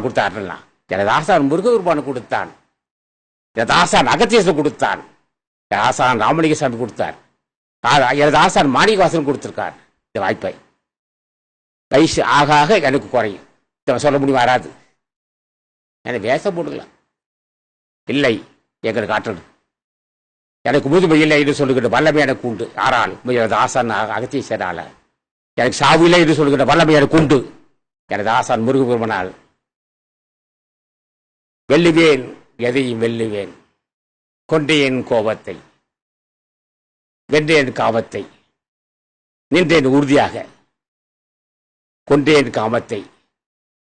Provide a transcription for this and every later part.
கொடுத்தாருலாம். எனது ஆசான் முருகபெருமானு கொடுத்தான், எனது ஆசான் அகத்தீசன் கொடுத்தான், எனது ஆசான் ராமலிங்கசாமி கொடுத்தார், எனது ஆசான் மாணிகவாசன் கொடுத்திருக்கார். இந்த வாய்ப்பை வயசு ஆக ஆக எனக்கு குறையும். சொல்ல முடியும் வராது. எனக்கு வேஷம் போடலாம் இல்லை, எங்களுக்கு ஆற்றல் எனக்கு முதுமை இல்லை என்று சொல்லுகின்ற வல்லமை எனக்கு உண்டு. யாரால்? எனது ஆசான் அகத்தீசனால. எனக்கு சாவு இல்லை என்று சொல்லுகின்ற வல்லமை எனக்கு உண்டு. எனது ஆசான் முருகபெருமானால் வெல்லுவேன், எதையும் வெல்லுவேன். கொண்டேன் கோபத்தை, வென்றேன் காமத்தை, நின்றேன் உறுதியாக. கொண்டேன் காமத்தை,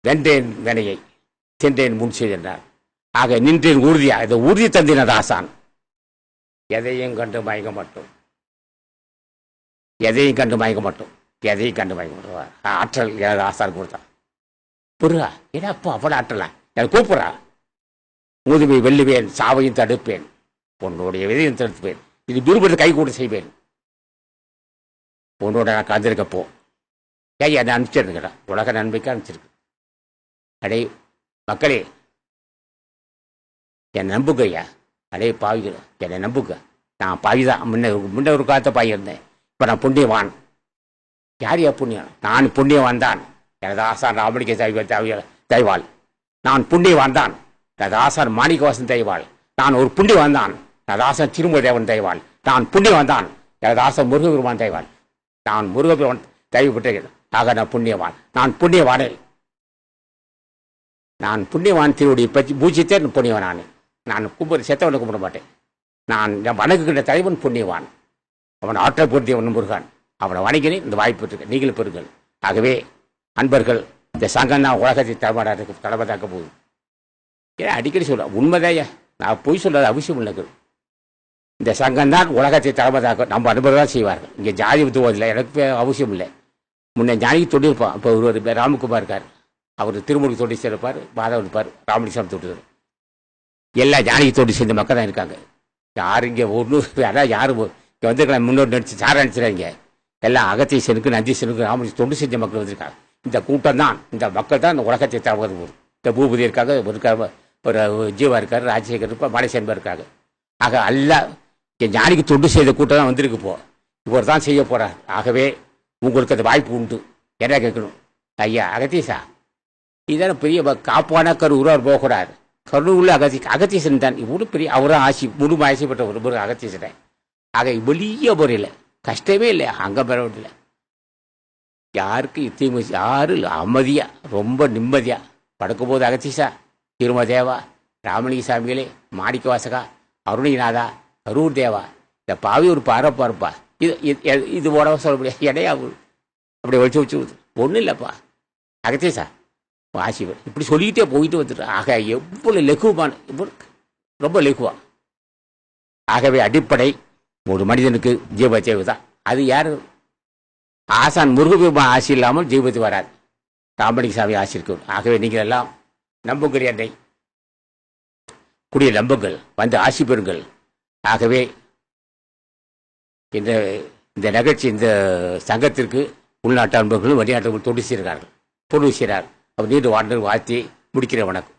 வென்றேன் வினையை, சென்றேன் முன் செய்தார். ஆக நின்றேன் உறுதியாக. இந்த உறுதி தந்தினது ஆசான். எதையும் கண்டு மயங்க மாட்டோம், எதையும் கண்டு மயங்க மாட்டோம், எதையும் கண்டு மயங்க மாட்டோம். ஆற்றல் எனது ஆசான் கொடுத்தான். புரியா? ஏன்னா அப்போ அவ்வளோ ஆற்றலா? எனக்கு கூப்பிட்றா. முதுமை வெல்லுவேன், சாவையும் தடுப்பேன், உன்னுடைய விதையும் தடுப்பேன், இது விரும்பத்தை கை கூட செய்வேன். உன்னோட நான் கலந்துருக்கப்போ ஐயா நான் அனுப்பிச்சிருக்கேன், உலக நன்மைக்கு அனுப்பிச்சிருக்கு. அடே மக்களே, என்னை நம்புங்க ஐயா. அடே பாவிகள், என்னை நம்புங்க. நான் பாவிதான். முன்ன ஒரு காலத்தை பாவி இருந்தேன். இப்போ நான் புண்ணியவான். யார் யா புண்ணியம்? நான் புண்ணியவான் தான். எனது ஆசான் ராமலிங்க தெய்வாள். நான் புண்ணியவான் தான். எனது ஆசான் மாணிகவாசன் தெய்வாள். நான் ஒரு புண்ணியவான் தான். எனது ஆசான் திருமுருகதேவன் தெய்வாள். நான் புண்ணியவான் தான். எனது ஆசான் முருகபெருமான் தெய்வாள். நான் முருகபெருமான் தெய்வப்பட்டிருக்கிறேன். ஆக நான் புண்ணியவான். நான் புண்ணியவானே. நான் புண்ணியவான் திருவுடைய பற்றி பூஜித்தே புண்ணியவான். நான் கும்பிட செத்தவனை கும்பிட மாட்டேன். நான் வணங்குகின்ற தலைவன் புண்ணியவான். அவன் ஆற்றல் பொருத்தியவன் முருகன். அவனை வணங்கினேன். இந்த வாய்ப்பு இருக்கு, நீங்களும் பெறுங்கள். ஆகவே அன்பர்கள், இந்த சங்கம் தான் உலகத்தை தலைமைதாக்க போகுது. ஏன்னா அடிக்கடி சொல்ல உண்மைதாயா, நான் பொய் சொல்லாத அவசியம் இல்லைங்க. இந்த சங்கம் தான் உலகத்தை தலைமைதாக்க நம்ம அனுபவம் தான் செய்வார்கள். இங்கே ஜாதி துவதில்லை, எனக்கு அவசியம் இல்லை. முன்னே ஜாதிக்கு தொண்டிருப்பான். இப்போ ஒரு ராமகுமார் இருக்கார், அவர் திருமுருகு தொண்டி சேர்ப்பார், மாதவன் இருப்பார், ராமலிங்கம் தொண்டு. எல்லா ஜாதிக்கு தொண்டி சேர்ந்த மக்கள் தான் இருக்காங்க. யாரும் இங்கே ஒன்று அதான் யாரும் இங்கே வந்துருக்கலாம். முன்னோர் நடிச்சு சாரை நடிச்சுறாங்க. எல்லாம் அகத்தீசனுக்கு, நந்தீசனுக்கு, ராமலிங்க தொண்டு செஞ்ச மக்கள் வந்திருக்காங்க. இந்த கூட்டம் தான், இந்த மக்கள் தான் இந்த உலகத்தை தவிர போகுது. இந்த பூபதி இருக்காங்க, ஒரு ஜீவா இருக்காரு, ராஜசேகர் இருப்பா, மாலேசன்பா இருக்காங்க. ஆக அல்ல ஞானிக்கு தொண்டு செய்த கூட்டம் தான் வந்திருக்கு. இவர் தான் செய்ய போறார். ஆகவே உங்களுக்கு அந்த வாய்ப்பு உண்டு. என்ன கேட்கணும்? ஐயா அகத்தீசா, இதான பெரிய காப்பான உருவார் போகக்கூடாது. கருணை உள்ள அகத்தீசன் தான். இவ்வளோ பெரிய அவரும் ஆசி முழு ஆசைப்பட்ட ஒரு அகத்தீசனை. ஆக வெளியே போறல கஷ்டமே இல்லை, அங்கே பெற இல்லை. யாருக்கு தீமை யாரும் இல்லை, அமைதியா ரொம்ப நிம்மதியா படுக்கும்போது அகத்தீசா, திருமதேவா, ராமலிங்க சாமிகளே, மாணிக்க வாசகா, அருணிநாதா, கரூர் தேவா, இந்த பாவி ஒரு பாரப்பா இருப்பா. இது உடம்ப சொல்ல முடியாது. இடையா அப்படி வச்சு ஒன்றும் இல்லைப்பா அகத்தீசா ஆசிவர் இப்படி சொல்லிக்கிட்டே போயிட்டு வந்துட்டு. ஆக எவ்வளோ லெகுவான, ரொம்ப லெகுவா. ஆகவே அடிப்படை ஒரு மனிதனுக்கு ஜீவ தேவை தான். அது யார்? ஆசான் முருகபெருமான் ஆசி இல்லாமல் ஜீவத்து வராது. ராமலிங்க சாமி ஆசி இருக்கும். ஆகவே நீங்கள் எல்லாம் நம்புங்கள், என்னை கூடிய நம்புங்கள், வந்து ஆசி பெறுங்கள். ஆகவே இந்த நிகழ்ச்சி, இந்த சங்கத்திற்கு உள்நாட்டு அன்பர்களும் வெளிநாட்டு தொண்டு செய்கிறார்கள், பொருள் செய்கிறார். அவர் நீண்டு வாழ்ந்து வாழ்த்தி முடிக்கிற வணக்கம்.